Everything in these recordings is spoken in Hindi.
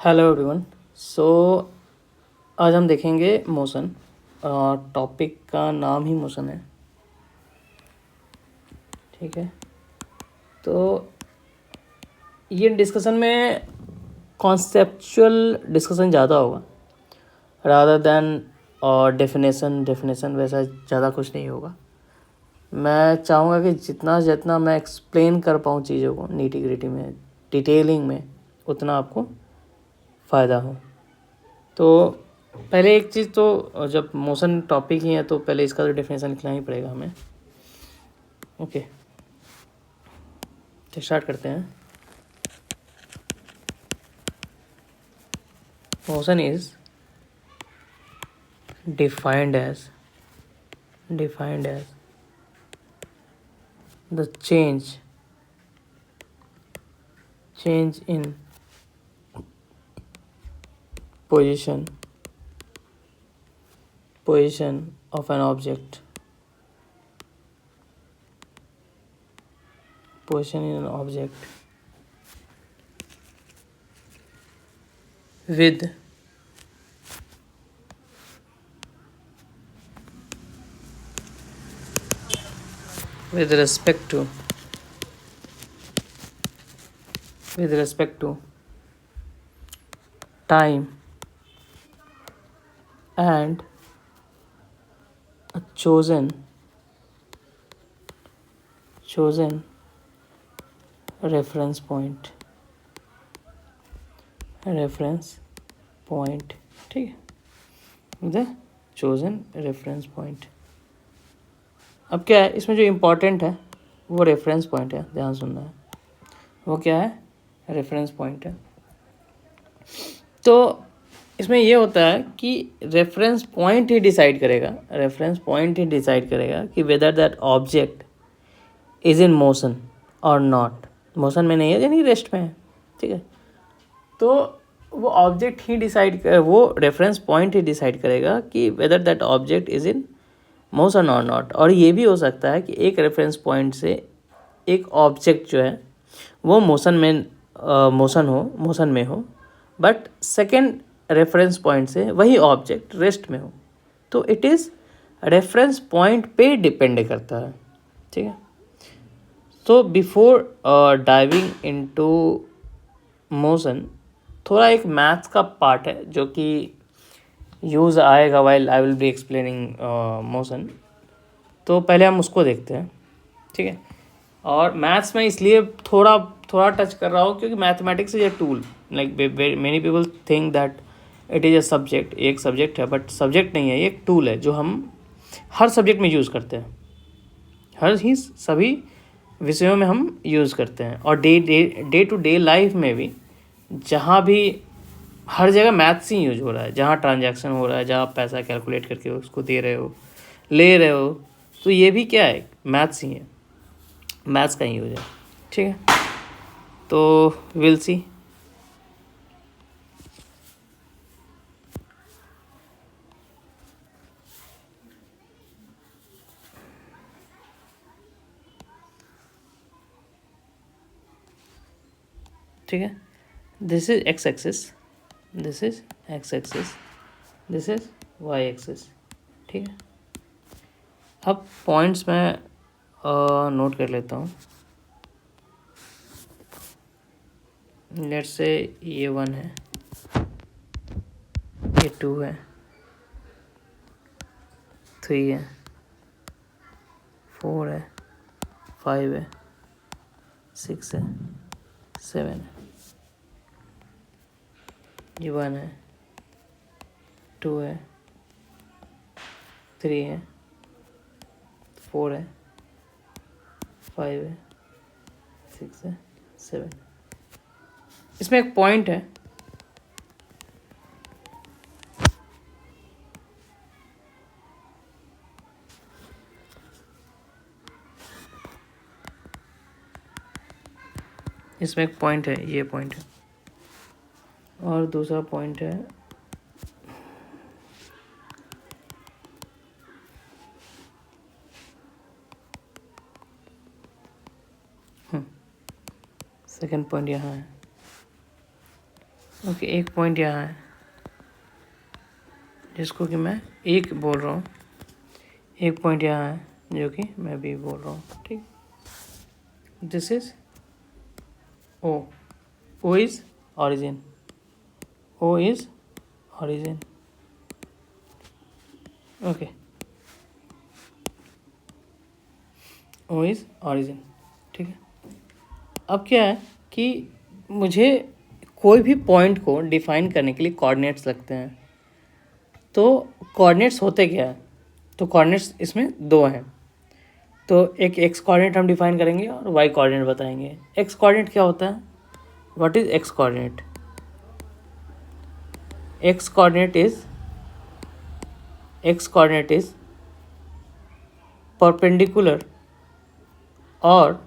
Hello everyone. सो आज हम देखेंगे मोशन। टॉपिक का नाम ही मोशन है। ठीक है, तो ये डिस्कशन में कॉन्सेप्चुअल डिस्कशन ज़्यादा होगा रादर दैन डेफिनेशन वैसा ज़्यादा कुछ नहीं होगा। मैं चाहूँगा कि जितना जितना मैं एक्सप्लेन कर पाऊँ चीज़ों को नीटी ग्रिटी में, डिटेलिंग में, उतना आपको फ़ायदा हो। तो पहले एक चीज़, तो जब मोशन टॉपिक ही है तो पहले इसका तो डेफिनेशन लिखना ही पड़ेगा हमें। ओके, तो स्टार्ट करते हैं। Motion is defined as the change in position of an object, position in an object with respect to time and a chosen reference point। ठीक है, द चोजन रेफरेंस पॉइंट। अब क्या है इसमें जो इम्पोर्टेंट है वो रेफरेंस पॉइंट है, ध्यान सुनना है। वो क्या है? रेफरेंस पॉइंट है। तो इसमें ये होता है कि रेफरेंस पॉइंट ही डिसाइड करेगा कि whether that object is in motion और नॉट। मोशन में नहीं है यानी रेस्ट में है। ठीक है, तो वो रेफरेंस पॉइंट ही डिसाइड करेगा कि whether that object is in motion और नॉट। और ये भी हो सकता है कि एक रेफरेंस पॉइंट से एक ऑब्जेक्ट जो है वो मोशन में हो, बट सेकेंड रेफरेंस पॉइंट से वही ऑब्जेक्ट रेस्ट में हो। तो इट इज़ रेफरेंस पॉइंट पे डिपेंड करता है। ठीक है, तो बिफोर डाइविंग इनटू मोशन, थोड़ा एक मैथ्स का पार्ट है जो कि यूज़ आएगा while I will be explaining motion. तो पहले हम उसको देखते हैं। ठीक है, और मैथ्स में इसलिए थोड़ा टच कर रहा हूँ क्योंकि mathematics is a tool. Like many people think that it is a subject, एक सब्जेक्ट है, बट सब्जेक्ट नहीं है, ये एक टूल है जो हम हर सब्जेक्ट में यूज़ करते हैं, सभी विषयों में हम यूज़ करते हैं। और डे टू डे लाइफ में भी जहाँ भी हर जगह मैथ्स ही यूज हो रहा है। जहाँ ट्रांजैक्शन हो रहा है, जहाँ पैसा कैलकुलेट करके उसको दे रहे हो, ले रहे हो, तो ये भी क्या है? मैथ्स ही है, मैथ्स का ही यूज है। ठीक है, तो विल सी। ठीक है, this is X axis, this is X axis, this is Y axis. ठीक है, अब पॉइंट्स में नोट कर लेता हूँ। लेट्स से ये 1 है, ये 2 है, 3 है, 4 है, 5 है, 6 है, 7 है, ये 1 है, 2 है, 3 है, 4 है, 5 है, 6 है, 7 है। इसमें एक पॉइंट है, इसमें एक पॉइंट है, ये पॉइंट है। और दूसरा पॉइंट है सेकंड पॉइंट यहाँ है, ओके, एक पॉइंट यहाँ है जिसको कि मैं एक बोल रहा हूँ, एक पॉइंट यहाँ है जो कि मैं बी बोल रहा हूँ, ठीक। This is O, O is origin, O is origin, okay, O is origin, ठीक है। अब क्या है कि मुझे कोई भी पॉइंट को डिफाइन करने के लिए कोऑर्डिनेट्स लगते हैं। तो कोऑर्डिनेट्स होते क्या है, तो कोऑर्डिनेट्स इसमें दो हैं। तो एक एक्स कोऑर्डिनेट हम डिफाइन करेंगे और वाई कोऑर्डिनेट बताएंगे। एक्स कोऑर्डिनेट क्या होता है, what is x coordinate? X coordinate is perpendicular और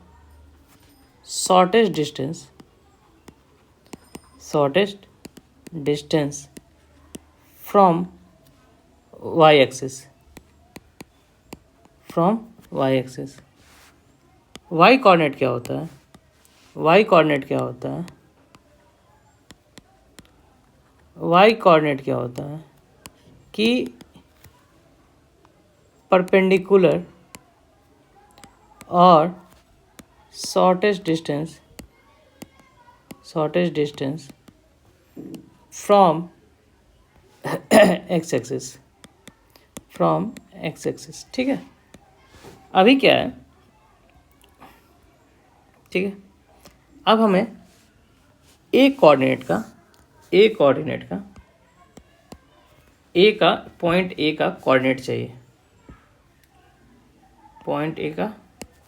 shortest distance from Y axis, y coordinate क्या होता है? वाई कोऑर्डिनेट क्या होता है? वाई कोऑर्डिनेट क्या होता है कि परपेंडिकुलर और shortest distance from X axis, ठीक है। अभी क्या है, ठीक है, अब हमें एक कोऑर्डिनेट का पॉइंट ए का कोऑर्डिनेट चाहिए, पॉइंट ए का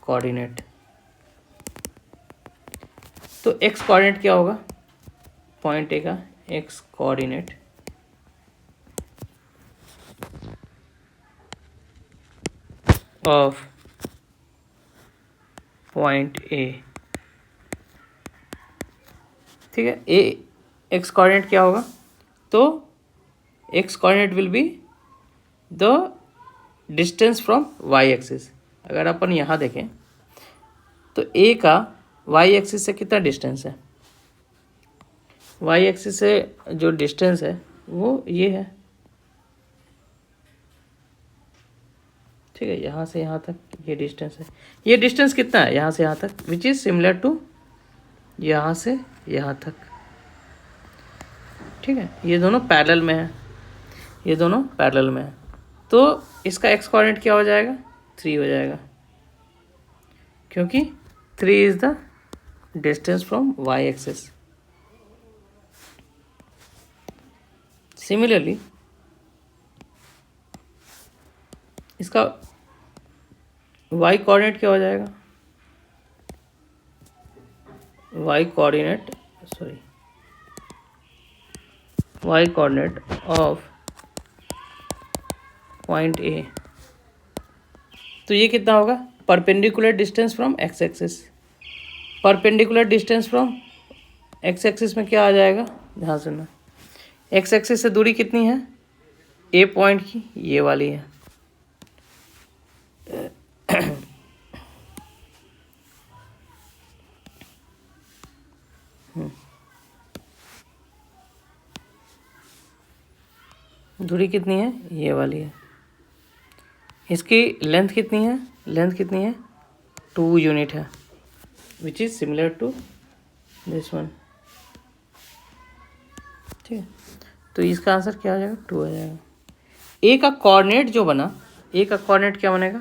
कोऑर्डिनेट। तो एक्स कोऑर्डिनेट क्या होगा, पॉइंट ए का X coordinate of point A, ठीक है। ए एक्स कोऑर्डिनेट क्या होगा, तो X coordinate will be the distance from Y axis. अगर अपन यहाँ देखें तो ए का वाई एक्सिस से कितना डिस्टेंस है, वाई एक्सिस से जो डिस्टेंस है वो ये है, ठीक है। यहाँ से यहाँ तक ये डिस्टेंस है। ये डिस्टेंस कितना है यहाँ से यहाँ तक, विच इज़ सिमिलर टू यहाँ से यहाँ तक, ठीक है। ये दोनों पैरेलल में है, ये दोनों पैरेलल में है। तो इसका एक्स कोऑर्डिनेट क्या हो जाएगा, 3 हो जाएगा, क्योंकि 3 is the distance from Y axis. Similarly इसका वाई कोऑर्डिनेट क्या हो जाएगा, Y coordinate of point A, तो ये कितना होगा, perpendicular distance from X axis. Perpendicular distance from X axis में क्या आ जाएगा, ध्यान सुनना, एक्स एक्सिस से दूरी कितनी है ए पॉइंट की, ये वाली है। दूरी कितनी है, ये वाली है। इसकी लेंथ कितनी है, 2 यूनिट है, which is similar to this one, ठीक है। तो इसका आंसर क्या हो जाएगा, 2 आ जाएगा। ए का कोऑर्डिनेट जो बना, ए का कोऑर्डिनेट क्या बनेगा,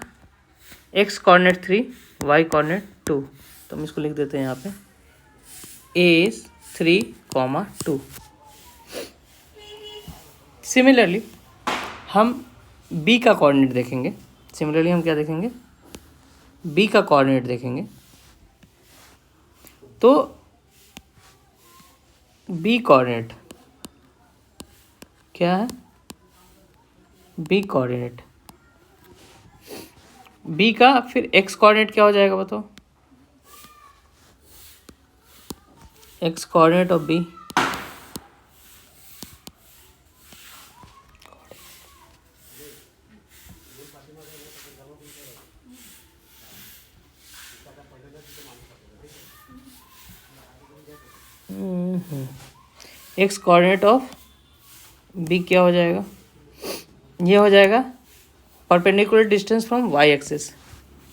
एक्स कोऑर्डिनेट 3, वाई कोऑर्डिनेट 2। तो हम इसको लिख देते हैं यहाँ पे, ए इज 3, 2। सिमिलरली हम बी का कोऑर्डिनेट देखेंगे, हम क्या देखेंगे, बी का कोऑर्डिनेट देखेंगे। तो बी कोऑर्डिनेट क्या है, बी कोऑर्डिनेट, बी का फिर एक्स कोऑर्डिनेट क्या हो जाएगा बताओ, X coordinate of B, X coordinate of B क्या हो जाएगा, ये हो जाएगा perpendicular distance from Y axis,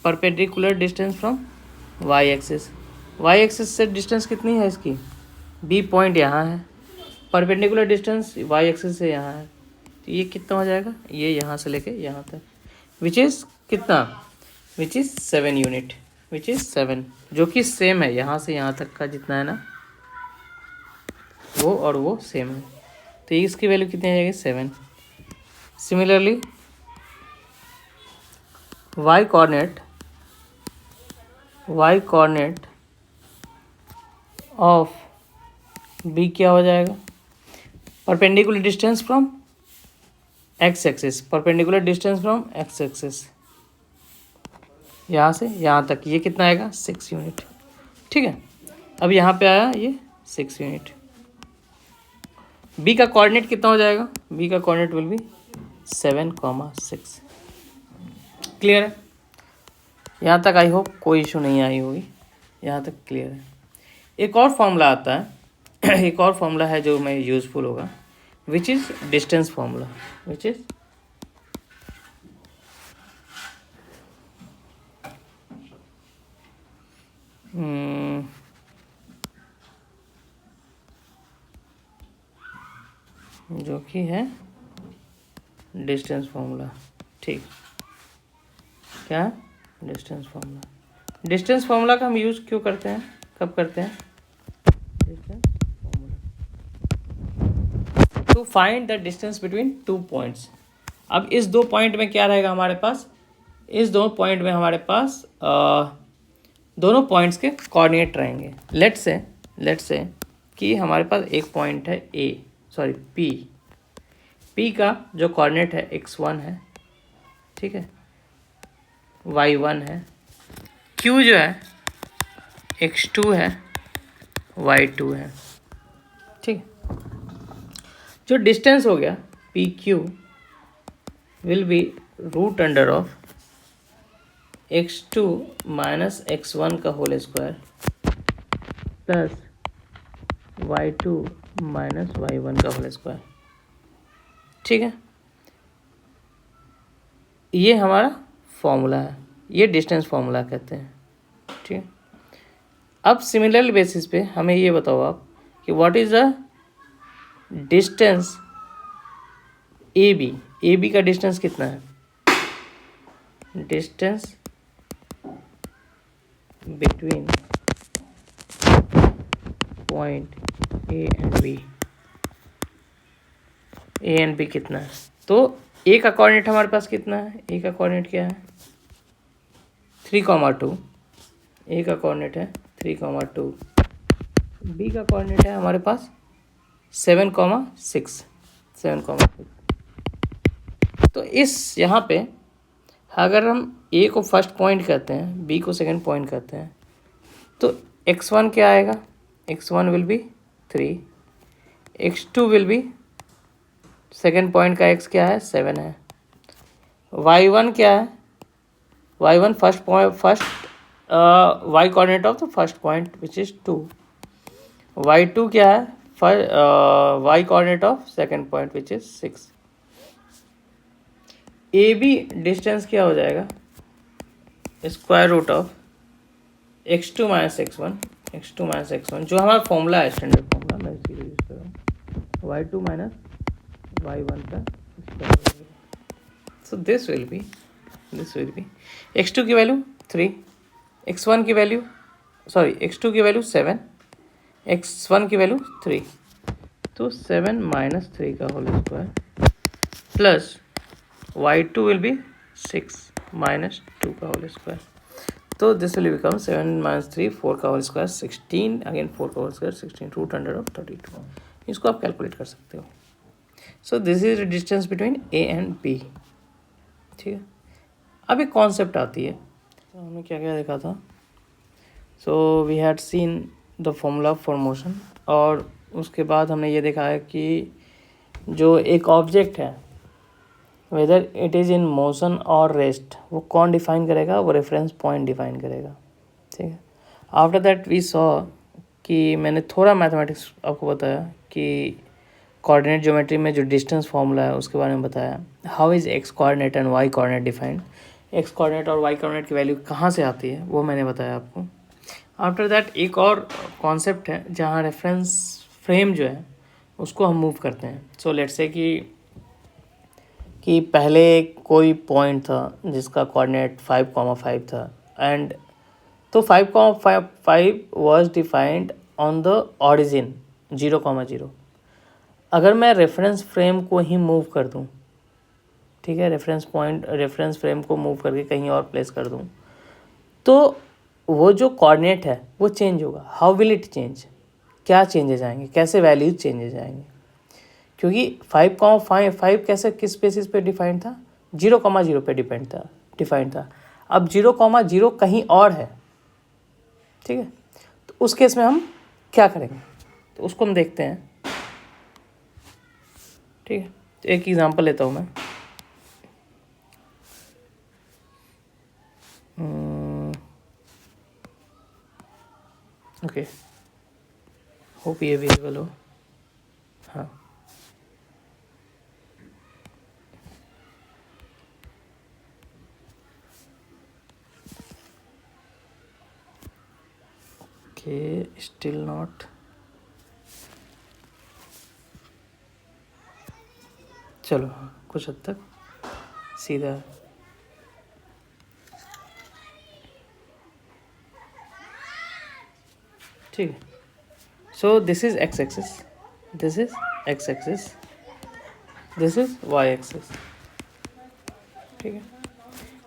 perpendicular distance from Y axis. Y axis से डिस्टेंस कितनी है इसकी, बी पॉइंट यहाँ है, परपेंडिकुलर डिस्टेंस वाई एक्सिस से यहाँ है, तो ये कितना हो जाएगा, ये यहाँ से लेके यहाँ तक, विच इज़ कितना, which is 7 unit, which is 7, जो कि सेम है यहाँ से यहाँ तक का जितना है ना, वो और वो सेम है, तो इसकी वैल्यू कितनी आ जाएगी, 7। Similarly Y coordinate of B क्या हो जाएगा, perpendicular distance from X axis, perpendicular distance from X axis, यहाँ से यहाँ तक ये कितना आएगा, 6 यूनिट। ठीक है, अब यहाँ पे आया ये 6 यूनिट। बी का कोऑर्डिनेट कितना हो जाएगा, बी का कोऑर्डिनेट विल बी 7,6। क्लियर है, यहाँ तक आई होप कोई इशू नहीं आई होगी, यहाँ तक क्लियर है। एक और फॉर्मूला आता है एक और फॉर्मूला है जो मैं यूज़फुल होगा, which is distance formula, which is जो कि है डिस्टेंस फॉर्मूला। ठीक, क्या है डिस्टेंस फॉर्मूला। डिस्टेंस फॉर्मूला का हम यूज़ क्यों करते हैं, कब करते हैं, distance formula to find the distance between 2 points. अब इस 2 पॉइंट में क्या रहेगा हमारे पास, इस 2 पॉइंट में हमारे पास दोनों पॉइंट्स के कोऑर्डिनेट रहेंगे। लेट्स से कि हमारे पास एक पॉइंट है पी का जो कोऑर्डिनेट है x1 है, ठीक है, y1 है, q जो है x2 है, y2 है। ठीक है, जो डिस्टेंस हो गया P Q will be root under of x2 minus x1 का whole square plus y2 minus y1 का होल स्क्वायर। ठीक है, ये हमारा फॉर्मूला है, ये डिस्टेंस फॉर्मूला कहते हैं। ठीक है, अब सिमिलर बेसिस पे हमें ये बताओ आप कि what is the distance A B का डिस्टेंस कितना है, distance between point A and B कितना है। तो ए का कोऑर्डिनेट हमारे पास कितना है, ए का कोऑर्डिनेट क्या है 3,2, ए का कोऑर्डिनेट है 3,2, बी का कोऑर्डिनेट है हमारे पास 7,6। तो इस यहाँ पे अगर हम ए को फर्स्ट पॉइंट कहते हैं, बी को सेकंड पॉइंट कहते हैं, तो x1 क्या आएगा, x1 will be 3, x2 will be second point का x क्या है 7 है, y1 क्या है, y1 first y coordinate of the first point which is 2, y2 क्या है y coordinate of second point which is 6। A B distance क्या हो जाएगा, square root of x2 minus x1 जो हमारा फॉर्मूला है, स्टैंडर्ड फॉर्मूला, मैं इसी को यूज़ कर रहा हूँ, y2 माइनस y1 का square. So this will be x2 की वैल्यू 3, x2 की वैल्यू 7, x1 की वैल्यू 3, तो 7 माइनस 3 का whole square plus y2 will be 6 minus 2 का होल स्क्वायर। तो दिस विल बिकम 7 माइनस 3, 4 का होल स्क्वायर 16, अगेन 4 का whole square 16, root under of 32। इसको आप कैलकुलेट कर सकते हो। So this is the distance between A and B. ठीक है, अब एक कॉन्सेप्ट आती है, तो हमने क्या क्या देखा था। So we had seen the formula for motion, और उसके बाद हमने ये देखा है कि जो एक ऑब्जेक्ट है whether it is in motion और रेस्ट, वो कौन डिफाइन करेगा, वो रेफरेंस पॉइंट डिफाइन करेगा। ठीक है, आफ्टर दैट वी सॉ कि मैंने थोड़ा मैथमेटिक्स आपको बताया कि कोऑर्डिनेट ज्योमेट्री में जो डिस्टेंस फॉर्मूला है उसके बारे में बताया। How is X coordinate and Y coordinate defined, X coordinate और वाई कोऑर्डिनेट की वैल्यू कहाँ से आती है वो मैंने बताया आपको। आफ्टर दैट एक और कॉन्सेप्ट है जहाँ रेफरेंस फ्रेम जो है उसको हम मूव करते हैं। सो लेट्स से कि पहले कोई पॉइंट था जिसका कोऑर्डिनेट 5,5 था एंड तो 5,5 was defined on the origin 0,0। अगर मैं रेफरेंस फ्रेम को ही मूव कर दूं, ठीक है, रेफरेंस फ्रेम को मूव करके कहीं और प्लेस कर दूं, तो वो जो कोऑर्डिनेट है वो चेंज होगा। हाउ विल इट चेंज, क्या चेंजेस आएंगे, कैसे वैल्यूज चेंजेस आएंगे, क्योंकि 5,5 कैसे किस बेसिस पे डिफाइंड था, 0,0 पे डिफाइंड था। अब 0,0 कहीं और है, ठीक है, तो उस केस में हम क्या करेंगे तो उसको हम देखते हैं। ठीक है, तो एक एग्जांपल लेता हूँ मैं। ओके, होप ये विजिबल हो। हाँ, ओके, स्टिल नॉट। चलो कुछ हद तक सीधा है। ठीक है, so this is X axis, this is X axis, this is Y axis. ठीक है,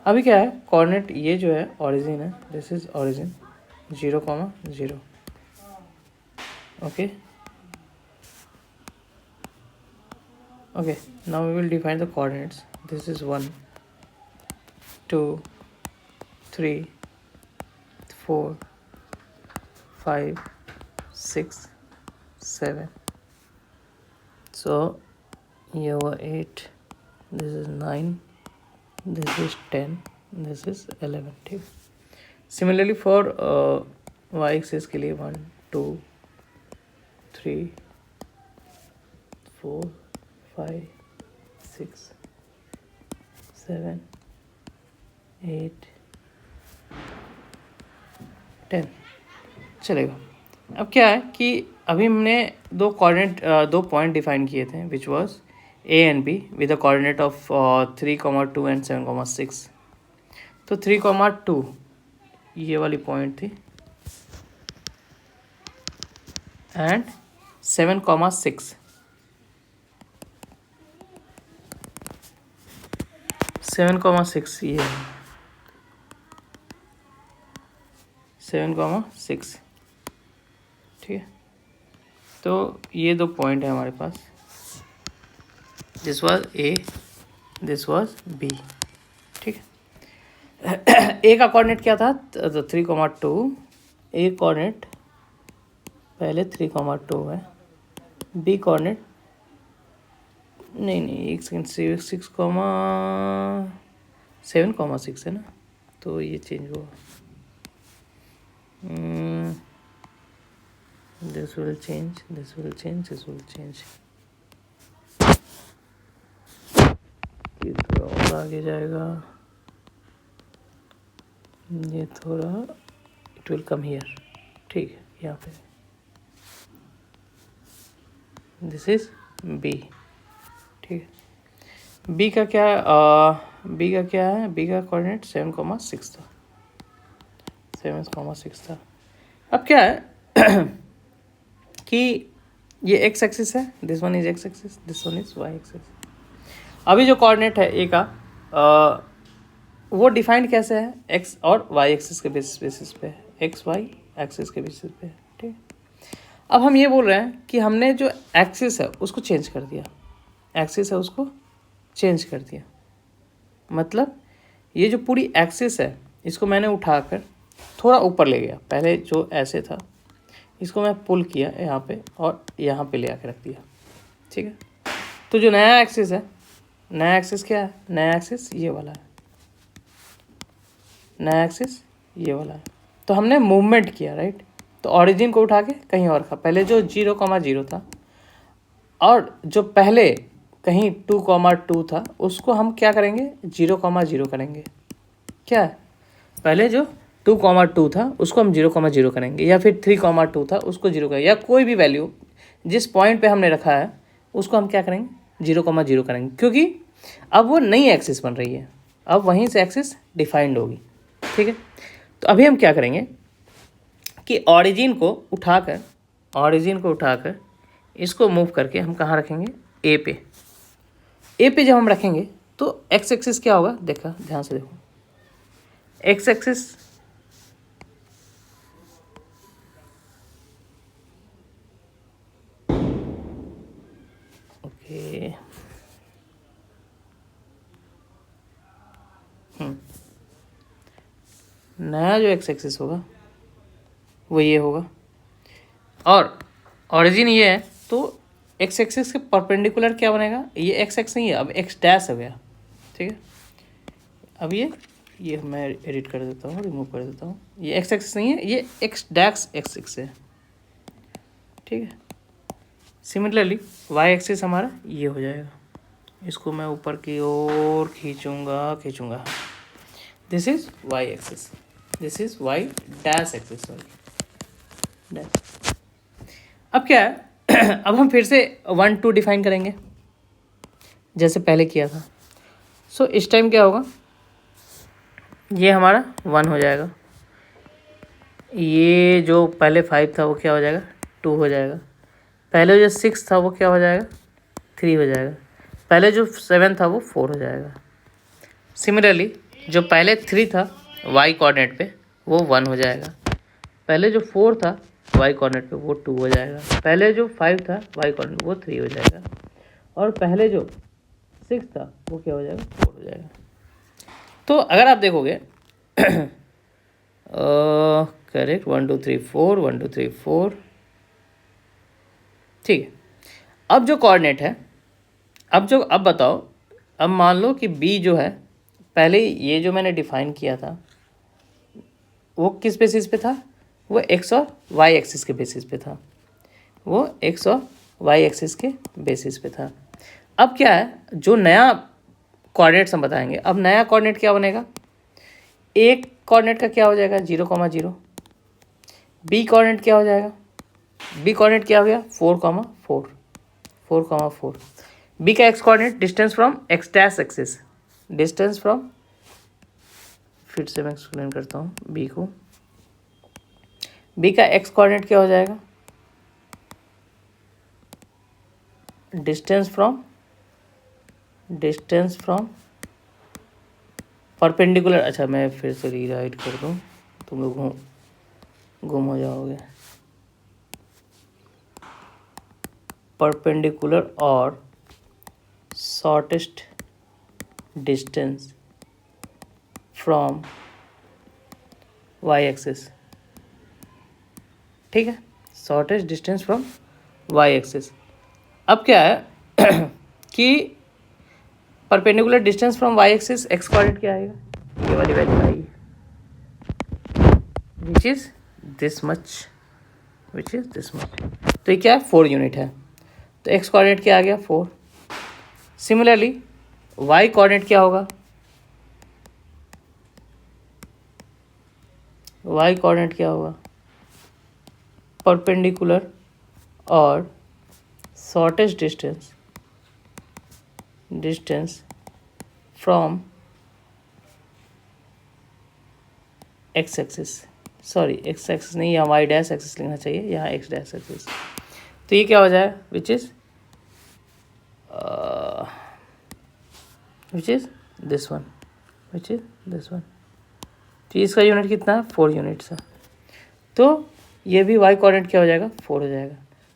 अभी क्या है, कोऑर्डिनेट ये जो है ओरिजिन है, this is origin 0,0। Okay okay, now we will define the coordinates. This is 1 2 3 4 5 6 7। so ये हुआ 8, this is 9, this is 10, this is 11। ठीक, सिमिलरली फॉर वाई एक्सिस के लिए 1 2 3 4 5 6 7 8 10 चलेगा। अब क्या है कि अभी हमने दो पॉइंट डिफाइन किए थे which was a and be with the coordinate of 3,2 and 7,6। तो 3,2 ये वाली पॉइंट थी एंड 7,6 7,6 ये है 7,6। ठीक है, तो ये दो पॉइंट है हमारे पास, this was a, this was b. ठीक है, ए का कोऑर्डिनेट क्या था, तो 3,2। ए कोऑर्डिनेट पहले 3,2 है, बी कोऑर्डिनेट नहीं एक सेकेंड, 7,6 है ना, तो ये चेंज हुआ। this will change, this will change, this will change। ये थोड़ा और आगे जाएगा, ये थोड़ा it will come here। ठीक है, यहाँ पे this is B। ठीक है, B का क्या है, B का कोऑर्डिनेट 7,6 था, 7,6 था। अब क्या है कि ये एक्स एक्सिस है, this one is X axis, this one is Y axis. अभी जो कोऑर्डिनेट है ए का वो डिफाइंड कैसे है, एक्स और वाई एक्सिस के बेसिस पे, एक्स वाई एक्सिस के बेसिस पे। ठीक, अब हम ये बोल रहे हैं कि हमने जो एक्सिस है उसको चेंज कर दिया, एक्सिस है उसको चेंज कर दिया, मतलब ये जो पूरी एक्सिस है इसको मैंने उठाकर थोड़ा ऊपर ले गया। पहले जो ऐसे था इसको मैं पुल किया यहाँ पे और यहाँ पे ले आकर रख दिया। ठीक है, तो जो नया एक्सिस है, नया एक्सिस क्या है, नया एक्सिस ये वाला है, नया एक्सिस ये वाला है। तो हमने मूवमेंट किया, राइट, तो ऑरिजिन को उठा के कहीं और रखा, पहले जो 0,0 था और जो पहले कहीं 2,2 था उसको हम क्या करेंगे, 0,0 करेंगे। क्या है, पहले जो 2,2 था उसको हम 0,0 करेंगे, या फिर 3,2 था उसको 0 करेंगे, या कोई भी वैल्यू जिस पॉइंट पे हमने रखा है उसको हम क्या करेंगे, 0,0 करेंगे, क्योंकि अब वो नई एक्सिस बन रही है, अब वहीं से एक्सिस डिफाइंड होगी। ठीक है, तो अभी हम क्या करेंगे कि ऑरिजिन को उठाकर इसको मूव करके हम कहाँ रखेंगे, ए पे जब हम रखेंगे तो एक्स एक्सिस क्या होगा, देखा ध्यान से देखो, एक्स एक्सिस ओके नया जो एक्स एक्सिस होगा वो ये होगा, और ऑरिजिन ये है, तो एक्स एक्सिस के परपेंडिकुलर क्या बनेगा, ये एक्स एक्स नहीं है, अब एक्स डैश हो गया। ठीक है, अब ये मैं एडिट कर देता हूँ, रिमूव कर देता हूँ, ये एक्स एक्सिस नहीं है, ये एक्स डैश एक्स एक्स है। ठीक है, सिमिलरली वाई एक्सिस हमारा ये हो जाएगा, इसको मैं ऊपर की ओर खींचूंगा, this is Y axis, this is y dash axis, sorry dash. अब क्या है अब हम फिर से 1 2 डिफाइन करेंगे जैसे पहले किया था। सो इस टाइम क्या होगा, ये हमारा 1 हो जाएगा, ये जो पहले 5 था वो क्या हो जाएगा, 2 हो जाएगा, पहले जो 6 था वो क्या हो जाएगा, 3 हो जाएगा, पहले जो 7 था वो 4 हो जाएगा। सिमिलरली जो पहले 3 था वाई कोऑर्डिनेट पे वो 1 हो जाएगा, पहले जो 4 था वाई कोऑर्डिनेट पे वो 2 हो जाएगा, पहले जो 5 था वाई कोऑर्डिनेट वो 3 हो जाएगा, और पहले जो 6 था वो क्या हो जाएगा, 4 हो जाएगा। तो अगर आप देखोगे करेक्ट 1 2 3 4 1 2 3 4, ठीक है। अब जो कोऑर्डिनेट है, अब बताओ, अब मान लो कि बी जो है, पहले ये जो मैंने डिफाइन किया था वो किस बेसिस पे था, वो एक्स और वाई एक्सिस के बेसिस पे था, वो एक्स और वाई एक्सिस के बेसिस पे था। अब क्या है, जो नया कोऑर्डिनेट्स हम बताएंगे, अब नया कोऑर्डिनेट क्या बनेगा, एक कोऑर्डिनेट का क्या हो जाएगा 0,0, बी कोऑर्डिनेट क्या हो जाएगा, बी कोऑर्डिनेट क्या हो गया 4,4, बी का X coordinate distance from x dash axis, distance from, फिर से मैं एक्सप्लेन करता हूँ बी को, बी का एक्स कोऑर्डिनेट क्या हो जाएगा, डिस्टेंस फ्रॉम परपेंडिकुलर, अच्छा मैं फिर से रीराइट कर दूँ, तुम लोग गुम हो जाओगे, परपेंडिकुलर और shortest distance from Y axis. ठीक है, shortest distance from Y axis. अब क्या है कि perpendicular distance from Y axis X coordinate क्या आएगा, ये वाली वैल्यू आएगी, विच इज दिस मच, तो ये क्या है 4 यूनिट है, तो एक्स कोऑर्डिनेट क्या आ गया 4। सिमिलरली वाई कोऑर्डिनेट क्या होगा, वाई कोऑर्डिनेट क्या होगा, परपेंडिकुलर और shortest distance from X axis, sorry x axis नहीं, यहाँ वाई डैश एक्सिस लिखना चाहिए, यहाँ एक्स डैश एक्सिस, तो ये क्या हो जाएगा, विच इज दिस वन, तो इसका यूनिट कितना है 4 यूनिट्स है, तो ये भी वाई कोऑर्डिनेट क्या हो जाएगा 4 हो जाएगा,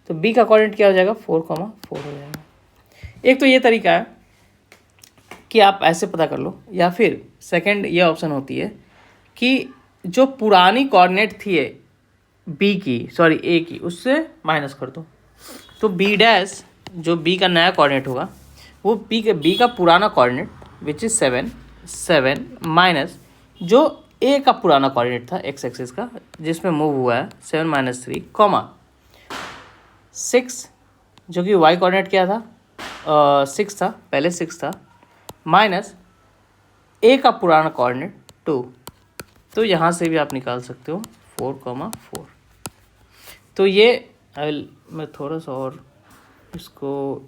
तो बी का कोऑर्डिनेट क्या हो जाएगा 4,4 हो जाएगा। एक तो ये तरीका है कि आप ऐसे पता कर लो, या फिर सेकंड ये ऑप्शन होती है कि जो पुरानी कोऑर्डिनेट थी बी की, सॉरी ए की, उससे माइनस कर दो, तो बी डैश जो बी का नया कोऑर्डिनेट होगा वो बी का पुराना कोऑर्डिनेट विच इज 7 माइनस जो ए का पुराना कोऑर्डिनेट था एक्स एक्सिस का, जिसमें मूव हुआ है 7 - 3, कॉमा 6 जो कि वाई कोऑर्डिनेट क्या था, 6 था, पहले 6 था, माइनस ए का पुराना कोऑर्डिनेट 2। तो यहाँ से भी आप निकाल सकते हो 4, 4। तो ये मैं थोड़ा सा और इसको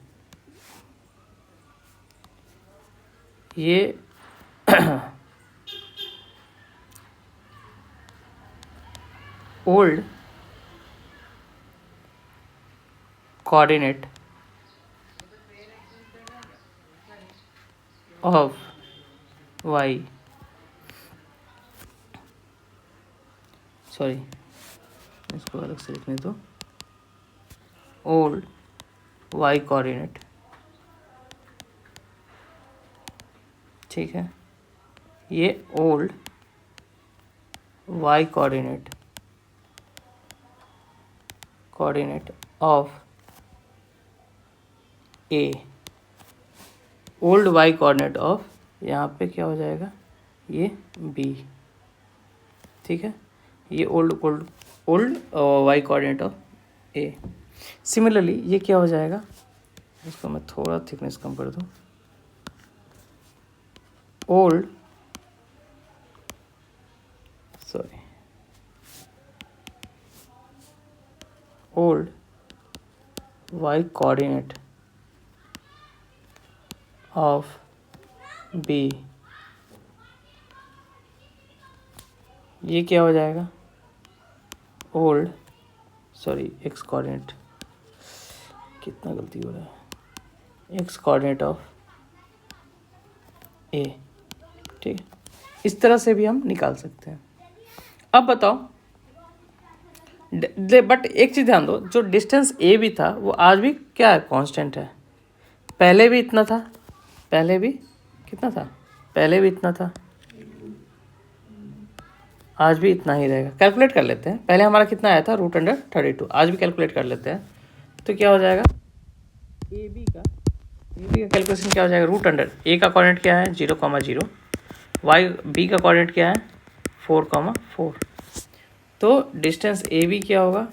ये old coordinate of Y, sorry इसको अलग से लिखने दो, ओल्ड वाई कोऑर्डिनेट, ठीक है, ये old Y coordinate of A, old Y coordinate of, यहाँ पे क्या हो जाएगा, ये बी, ठीक है, ये old Y coordinate of A. Similarly ये क्या हो जाएगा, इसको मैं थोड़ा थिकनेस कम कर दूँ, old Y coordinate of B, ये क्या हो जाएगा, ओल्ड एक्स कोऑर्डिनेट, कितना गलती हो रहा है, एक्स कोऑर्डिनेट ऑफ ए, ठीक है, इस तरह से भी हम निकाल सकते हैं। अब बताओ, बट एक चीज़ ध्यान दो, जो डिस्टेंस ए भी था वो आज भी क्या है, कांस्टेंट है। पहले भी इतना था, पहले भी कितना था, पहले भी इतना था, आज भी इतना ही रहेगा। कैलकुलेट कर लेते हैं, पहले हमारा कितना आया था, √32, आज भी कैलकुलेट कर लेते हैं। तो क्या हो जाएगा, ए बी का कैलकुलेशन क्या हो जाएगा, ए का कोऑर्डिनेट क्या है 0, 0, बी का कोऑर्डिनेट क्या है 4, 4। तो डिस्टेंस ए बी क्या होगा,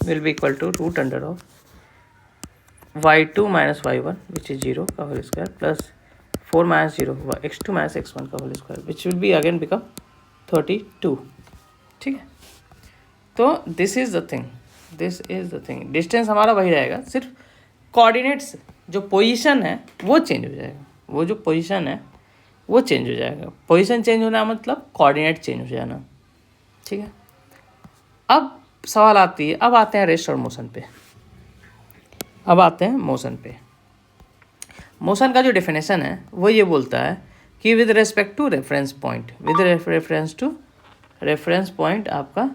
will be equal to √y2 - y1 which is 0 का whole square plus 4 - 0 x2 - x1 का whole square which will be again become 32, ठीक है। तो this is the thing, distance हमारा वही रहेगा, सिर्फ कोऑर्डिनेट्स जो पोजीशन है वो चेंज हो जाएगा, वो जो पोजीशन है वो चेंज हो जाएगा। पोजीशन चेंज होना मतलब कोऑर्डिनेट चेंज हो जाना, ठीक है। अब सवाल आती है, अब आते हैं रेस्ट और मोशन पे। मोशन का जो डेफिनेशन है वो ये बोलता है कि with respect to reference point आपका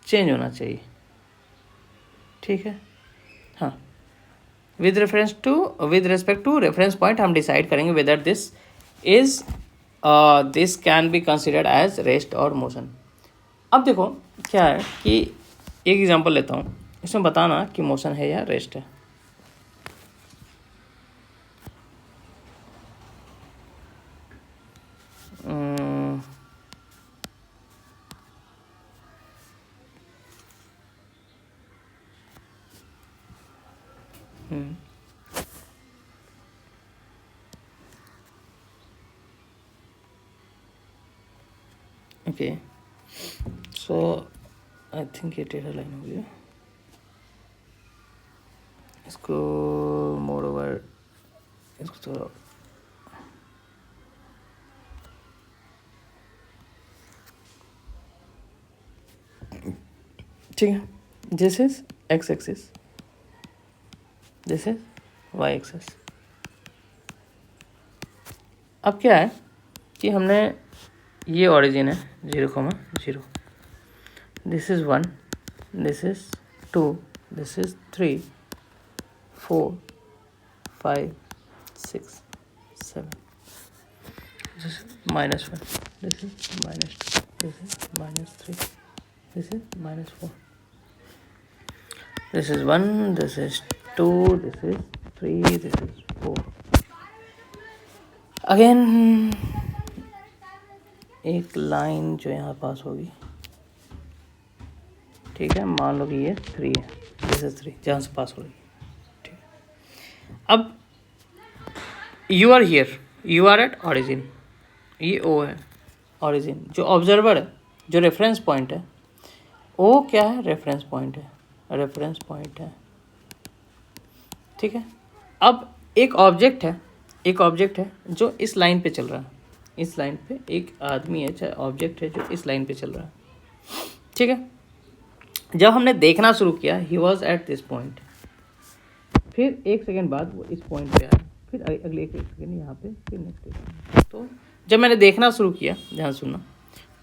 चेंज होना चाहिए, ठीक है। हाँ, with respect to reference point हम डिसाइड करेंगे whether this can be considered as rest और मोशन। अब देखो क्या है कि एक एग्जांपल लेता हूँ, इसमें बताना कि मोशन है या रेस्ट है। ओके, सो आई थिंक ये टेढ़ा लाइन हो गया, इसको मोर ओवर, इसको थोड़ा ठीक है। This is X axis, this is Y axis. अब क्या है कि हमने ये ओरिजिन है 0, 0, this is 1, this is 2, this is 3, 4, 5, 6, 7, this is -1, this is -2, this is -3, this is -4, this is 1, this is 2, this is 3, this is 4. Again एक लाइन जो यहाँ पास होगी, ठीक है, मान लो कि ये 3 है, दिस इज 3 जहाँ से पास हो रही है, ठीक है। अब you are here, you are at origin, ये ओ है ऑरिजिन, जो ऑब्जर्वर है, जो रेफरेंस पॉइंट है, ओ क्या है, रेफरेंस पॉइंट है, रेफरेंस पॉइंट है, ठीक है। अब एक ऑब्जेक्ट है, एक ऑब्जेक्ट है जो इस लाइन पे चल रहा है, इस लाइन पे एक आदमी है, चाहे ऑब्जेक्ट है जो इस लाइन पे चल रहा है, ठीक है। जब हमने देखना शुरू किया, he was at this point, फिर एक सेकेंड बाद वो इस पॉइंट पे आया, फिर अगले एक सेकेंड यहाँ पे, फिर नेक्स्ट। तो जब मैंने देखना शुरू किया, ध्यान सुनना,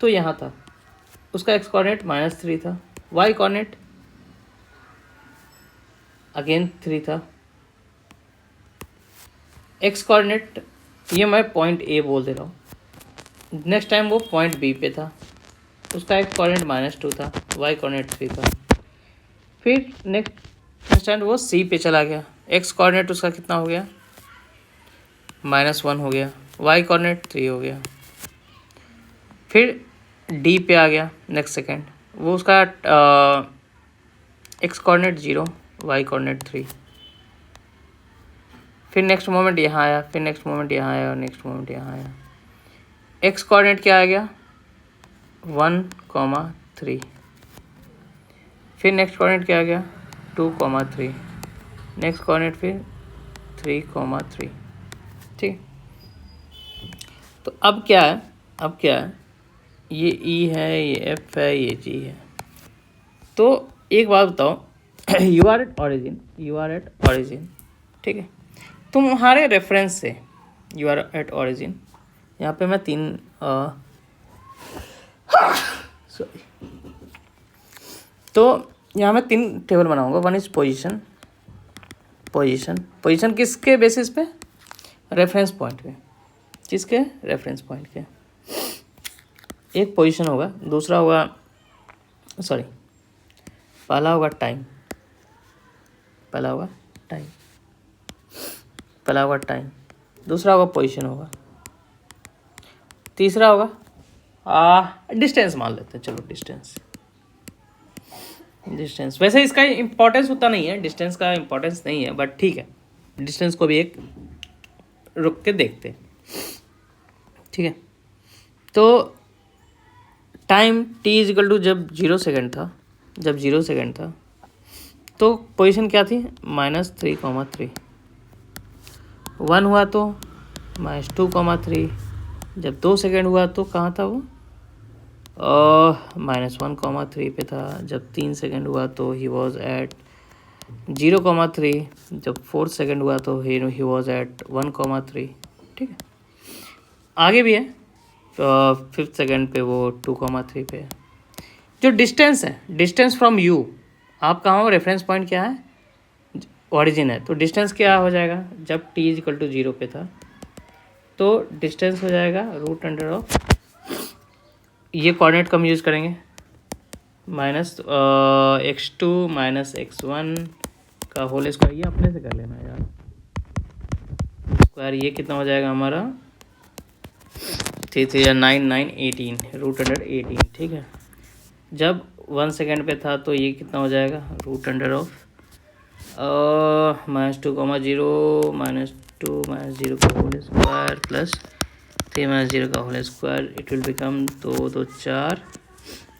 तो यहाँ था, उसका एक्स कोऑर्डिनेट -3 था, वाई कोऑर्डिनेट अगेन 3 था, एक्स कोऑर्डिनेट ये मैं पॉइंट ए बोल दे रहा हूँ, नेक्स्ट टाइम वो पॉइंट बी पे था, उसका एक्स कोऑर्डिनेट -2 था, वाई कोऑर्डिनेट 3 था, फिर नेक्स्ट टाइम वो सी पे चला गया, एक्स कोऑर्डिनेट उसका कितना हो गया, -1 हो गया, वाई कोऑर्डिनेट 3 हो गया, फिर डी पे आ गया, नेक्स्ट सेकेंड वो उसका एक्स कोऑर्डिनेट 0, वाई कोऑर्डिनेट 3, फिर नेक्स्ट मोमेंट यहाँ आया, फिर नेक्स्ट मोमेंट यहाँ आया और नेक्स्ट मोमेंट यहाँ आया, एक्स कोऑर्डिनेट क्या आ गया 1,3, फिर नेक्स्ट कोऑर्डिनेट क्या आ गया 2,3, नेक्स्ट कोऑर्डिनेट फिर 3,3, ठीक। तो अब क्या है, अब क्या है, ये ई है, ये एफ है, ये जी है। तो एक बात बताओ, you are at origin, you are at origin, ठीक है, तुम्हारे रेफरेंस से यू आर एट ऑरिजिन, यहाँ पे मैं 3 सॉरी, तो यहाँ मैं 3 टेबल बनाऊंगा, one is position, position, position किसके बेसिस पे, रेफरेंस पॉइंट पे, किसके, रेफरेंस पॉइंट के, एक पोजीशन होगा, दूसरा होगा, सॉरी, पहला होगा टाइम, पहला होगा टाइम, पहला होगा टाइम, दूसरा होगा पोजीशन होगा, तीसरा होगा डिस्टेंस मान लेते हैं, चलो डिस्टेंस, डिस्टेंस वैसे इसका इम्पोर्टेंस उतना नहीं है, डिस्टेंस का इम्पोर्टेंस नहीं है, बट ठीक है, डिस्टेंस को भी एक रुक के देखते हैं, ठीक है। तो टाइम t इजिकल टू जब 0 सेकेंड था, जब 0 सेकेंड था तो पोजीशन क्या थी -3,3, 1 हुआ तो -2,3, जब 2 सेकेंड हुआ तो कहाँ था वो, -1,3 पे था, जब 3 सेकेंड हुआ तो ही वॉज एट 0,3, जब 4 सेकेंड हुआ तो ही वॉज एट 1,3, ठीक है। आगे भी है, 5th सेकेंड पे वो 2,3 पे है। जो डिस्टेंस है, डिस्टेंस फ्रॉम यू, आप कहाँ हो, रेफरेंस पॉइंट क्या है, ओरिजिन है, तो डिस्टेंस क्या हो जाएगा, जब t इजिकल टू 0 पे था तो डिस्टेंस हो जाएगा √अंडर ये कोऑर्डिनेट कम यूज़ करेंगे, -x2 -x1 का होल स्क्वायर, ये अपने से कर लेना यार, स्क्वायर ये कितना हो जाएगा हमारा 3 3 9 9 18 √18, ठीक है। जब 1 सेकेंड पे था तो ये कितना हो जाएगा √(-2,0 -2 -0 का होल स्क्वायर प्लस 3 -0 का whole square, it will become 2 2 4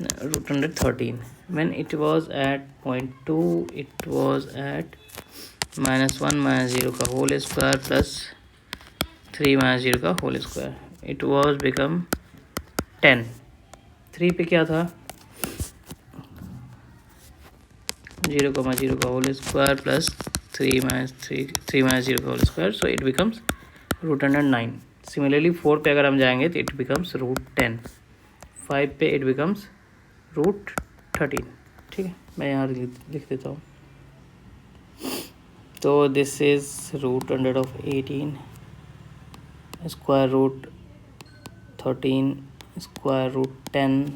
√13। when it was at point 2 it was at -1 -0 का होल स्क्वायर प्लस 3 -0 का whole square, it was become 10। 3 पे क्या था 0,0 का होल स्क्वायर प्लस 3 -0 का whole square, so it becomes √9। Similarly 4 पे अगर हम जाएंगे तो इट बिकम्स √10, 5 पे इट बिकम्स √13, ठीक है। मैं यहाँ लिख देता हूँ, तो दिस इज √18 √13 √10,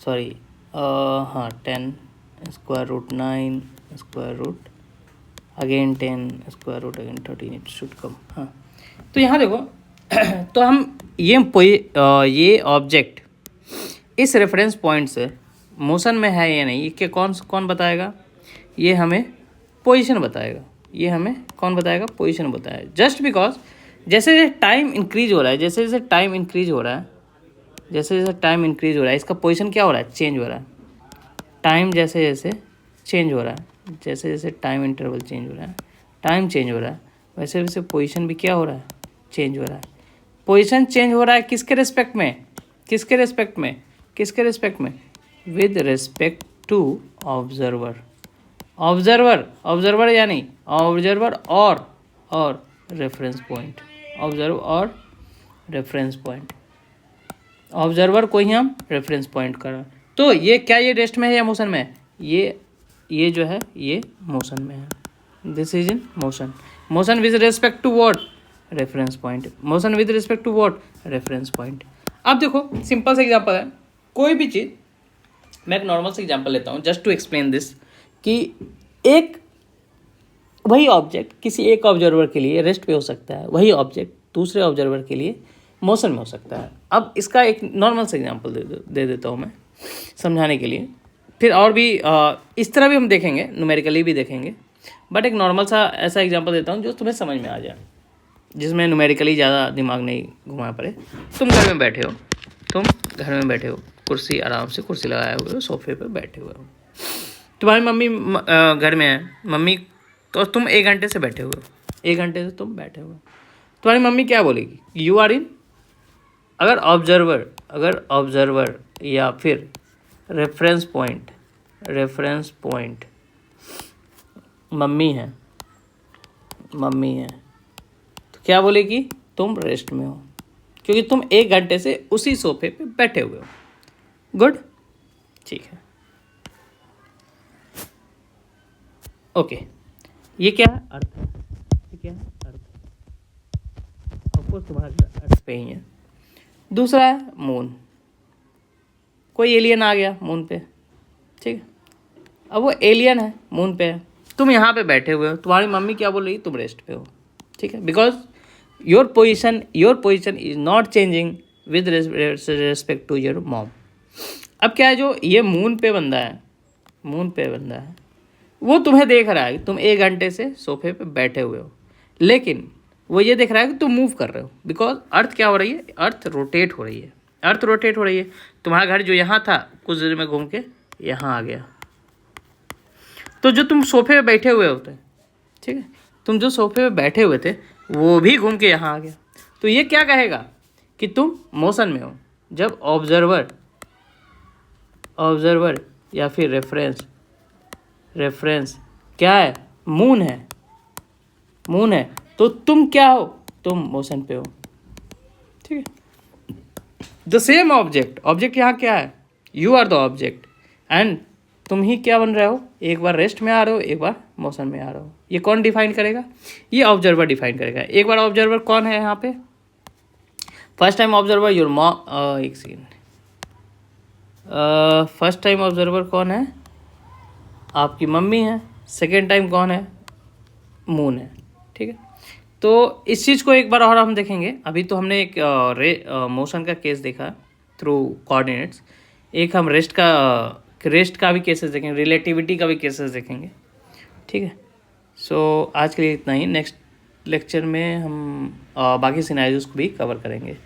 सॉरी हाँ 10 √9 again 10 again 13, it should come. हाँ, तो यहाँ देखो तो हम ये ऑब्जेक्ट इस रेफरेंस पॉइंट से मोशन में है या नहीं, ये कौन बताएगा? ये हमें पोजीशन बताएगा। ये हमें कौन बताएगा? पोजीशन बताएगा। जस्ट बिकॉज जैसे जैसे टाइम इंक्रीज हो रहा है, जैसे जैसे टाइम इंक्रीज हो रहा है, जैसे जैसे टाइम इंक्रीज हो रहा है, इसका पोजीशन क्या हो रहा है? चेंज हो रहा है। टाइम जैसे जैसे चेंज हो रहा है, जैसे जैसे टाइम इंटरवल चेंज हो रहा है, टाइम चेंज हो रहा है, वैसे वैसे पोजीशन भी क्या हो रहा है? चेंज हो रहा है। पोजीशन चेंज हो रहा है किसके रिस्पेक्ट में? किसके रिस्पेक्ट में? किसके रिस्पेक्ट में? With respect to observer. Observer, observer यानी ऑब्जर्वर और रेफरेंस पॉइंट। ऑब्जर्व और रेफरेंस पॉइंट। ऑब्जर्वर को ही हम रेफरेंस पॉइंट कर रहे हैं। तो ये क्या, ये रेस्ट में है या मोशन में है? ये जो है ये मोशन में है। This is in motion. Motion with respect to what? Reference point. Motion with respect to what? Reference point. अब देखो सिंपल सा एग्जांपल है, कोई भी चीज़, मैं एक नॉर्मल सा एग्जांपल लेता हूँ जस्ट टू एक्सप्लेन दिस, कि एक वही ऑब्जेक्ट किसी एक ऑब्जर्वर के लिए रेस्ट पे हो सकता है, वही ऑब्जेक्ट दूसरे ऑब्जर्वर के लिए मोशन में हो सकता है। अब इसका एक नॉर्मल सा एग्जांपल दे देता हूँ मैं समझाने के लिए। फिर और भी इस तरह भी हम देखेंगे, न्यूमेरिकली भी देखेंगे, बट एक नॉर्मल सा ऐसा एग्जांपल देता हूँ जो तुम्हें समझ में आ जाए, जिसमें न्यूमेरिकली ज़्यादा दिमाग नहीं घुमा पड़े। तुम घर में बैठे हो, कुर्सी, आराम से कुर्सी लगाए हुए हो, सोफे पे बैठे हुए हो, तुम्हारी मम्मी घर में है, मम्मी, तो तुम 1 घंटे से बैठे हुए हो, 1 घंटे से तुम बैठे हुए हो, तुम्हारी मम्मी क्या बोलेगी? You are in. अगर ऑब्जर्वर या फिर रेफरेंस पॉइंट मम्मी है, तो क्या बोलेगी? तुम रेस्ट में हो, क्योंकि तुम 1 घंटे से उसी सोफे पे बैठे हुए हो। गुड, ठीक है, ओके। ये क्या है? अर्थ है। ये क्या है? अर्थ। ऑफकोर्स तुम्हारा अर्थ पे ही है। दूसरा है मून। कोई एलियन आ गया मून पे, ठीक है, अब वो एलियन है, मून पे है, तुम यहाँ पे बैठे हुए हो, तुम्हारी मम्मी क्या बोल रही है? तुम रेस्ट पे हो, ठीक है, because your position is not changing with respect to your mom. अब क्या है, जो ये मून पे बंदा है, वो तुम्हें देख रहा है कि तुम 1 घंटे से सोफे पे बैठे हुए हो, लेकिन वो ये देख रहा है कि तुम मूव कर रहे हो, बिकॉज अर्थ क्या हो रही है? अर्थ रोटेट हो रही है। तुम्हारा घर जो यहाँ था कुछ देर में घूम के यहाँ आ गया, तो जो तुम सोफे पे बैठे हुए होते, ठीक है, तुम जो सोफे पे बैठे हुए थे वो भी घूम के यहाँ आ गया। तो ये क्या कहेगा कि तुम मोशन में हो। जब ऑब्जर्वर या फिर रेफरेंस क्या है? मून है, तो तुम क्या हो? तुम मोशन पे हो, ठीक है। द सेम ऑब्जेक्ट यहाँ क्या है? You are the object, and तुम ही क्या बन रहे हो? एक बार रेस्ट में आ रहे हो, एक बार मोशन में आ रहे हो। ये कौन डिफाइन करेगा? ये ऑब्जर्वर डिफाइन करेगा। एक बार ऑब्जर्वर कौन है यहाँ पे? First time observer your mom, एक सेकेंड, फर्स्ट टाइम ऑब्जर्वर कौन है? आपकी मम्मी है। सेकेंड टाइम कौन है? मून है, ठीक है। तो इस चीज़ को एक बार और हम देखेंगे। अभी तो हमने एक मोशन का केस देखा थ्रू कोऑर्डिनेट्स, एक हम रेस्ट का भी केसेस देखेंगे, रिलेटिविटी का भी केसेस देखेंगे, ठीक है। सो आज के लिए इतना ही। नेक्स्ट लेक्चर में हम बाकी सिनेरियोज को भी कवर करेंगे।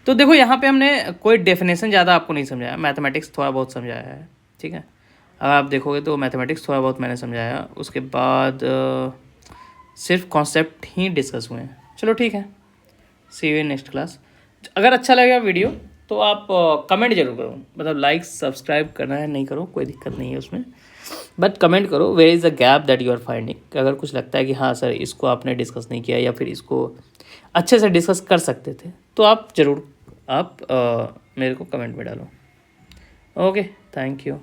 तो देखो यहाँ पे हमने कोई डेफिनेशन ज़्यादा आपको नहीं समझाया, मैथमेटिक्स थोड़ा बहुत समझाया है, ठीक है। अगर आप देखोगे तो मैथमेटिक्स थोड़ा बहुत मैंने समझाया, उसके बाद सिर्फ कॉन्सेप्ट ही डिस्कस हुए हैं। चलो ठीक है, सी यू इन नेक्स्ट क्लास। अगर अच्छा लगेगा वीडियो तो आप कमेंट जरूर करो, मतलब लाइक सब्सक्राइब करना है नहीं करो, कोई दिक्कत नहीं है उसमें, बट कमेंट करो where is the gap that you are finding. अगर कुछ लगता है कि हाँ सर इसको आपने डिस्कस नहीं किया या फिर इसको अच्छे से डिस्कस कर सकते थे, तो आप ज़रूर मेरे को कमेंट में डालो। Okay, thank you.